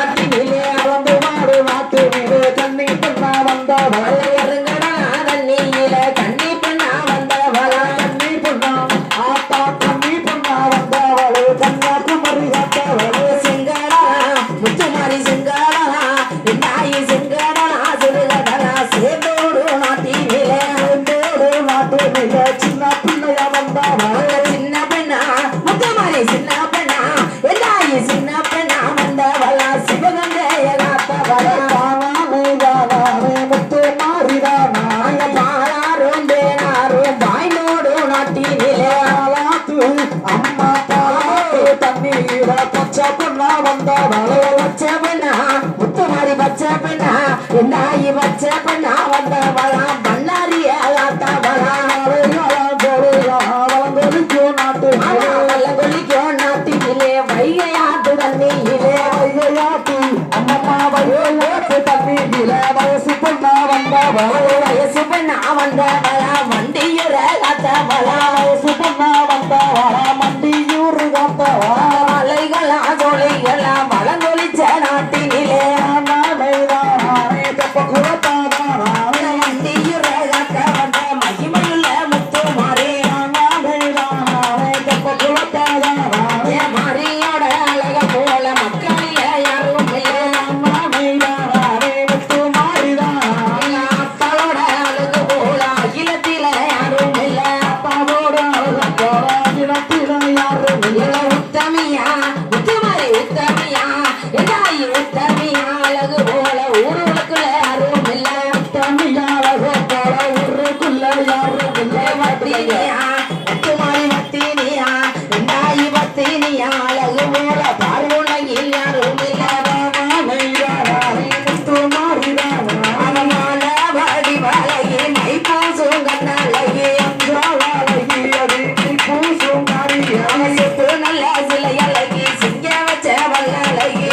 நாட்டினிலே வளர்ந்து மாடு நாட்டினிலே கண்ணி பெண்ணா வந்தவள் இறங்கடா தண்ணியில கண்ணி பெண்ணா வந்தவளா கண்ணி பெண்ணா ஆத்தா கண்ணி பெண்ணா வந்தவளே கன்னியாகுமரி காத்தவளே சிங்கடா முத்துமாரி சிங்கடா நாயி சிங்கடா சிறுகடா சேதோடு நாட்டினிலே சின்ன பிள்ளையா வந்தவளே சின்ன பெண்ணா முத்துமாரி சின்ன பெண்ணா நாயி சின்ன பெண்ணா வந்தவளா சிவகங்கைய காத்தவளா முத்து மாறிதானா பாலாரும் தேனாரும் வாய்நோடு நாட்டினிலே அம்மா பாலாத்து தண்ணீர பச்சை பொண்ணா வந்தவளே பச்சை பெண்ணா முத்துமாரி பச்சை பெண்ணா நாயி பச்சை பெண்ணா வந்தவளா பண்ணாரிய காத்தவளா வளங்கொலிக்கும் நாட்டு வல்லங்கொலிக்கும் நாட்டினிலே வைகையாட்டு தண்ணியிலே ஐயாத்து அம்மம்மா வையோத்து தண்ணீர வயசு பொண்ணா வந்தவளே வயசு பெண்ணா வந்தவளா வண்டியுற காத்தவளா வயசு பொண்ணா வந்தவளா மண்டியூர் காத்தவளா மலைகளா சோலைகளா வளங்கொலிச்ச நாட்டினிலே வண்டியுற காத்த வந்த மகிமையுள்ள முத்துமாரி மாரியோட அழக போல மக்களில யாரும் அப்பாவோட அழகு போல அகிலத்தில யாரும் இல்ல உத்தமியா முத்துமாரி உத்தமியா எதாயி உத்தமியா அழகு போல ஊருக்குள்ள யாரும் இல்ல வத்தினியா முத்துமாரி வத்தினியா எதாயி வத்தினியா அழகு போல பார்வுலகில் யாரும் இல்ல அவமான வடிவழகி மை பூசும் கண்ணழகி அவனுக்கு நல்ல சிலை அழகி சிங்க வச்ச வல்லழகி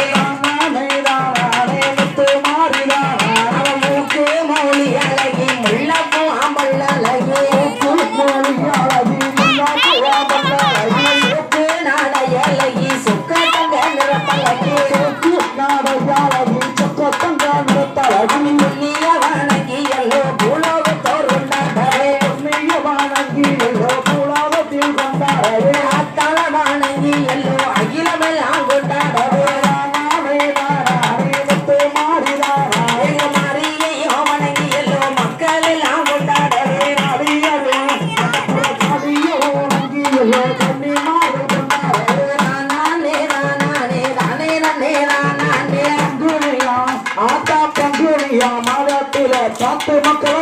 அவன் மூக்கு மௌலி அழகி முள்ளப்பூ அம்பல் அழகி சுக்கு நாடை அழகி சுக்க தங்க நிறப்பழகி புண்ணிய வணங்கி எல்லோ பூலோகத்தோர் உண்டாடவே அத்தல வணங்கி எல்லோ அகிலமெல்லாம் கொண்டாடவே எங்க மாரியையோ வணங்கி எல்லோ மக்கள் எல்லாம் கொண்டாடவே நானே நானே நானே நானே நானே ஆத்தா பங்குனியா மாதத்தில சாத்து மக்கள்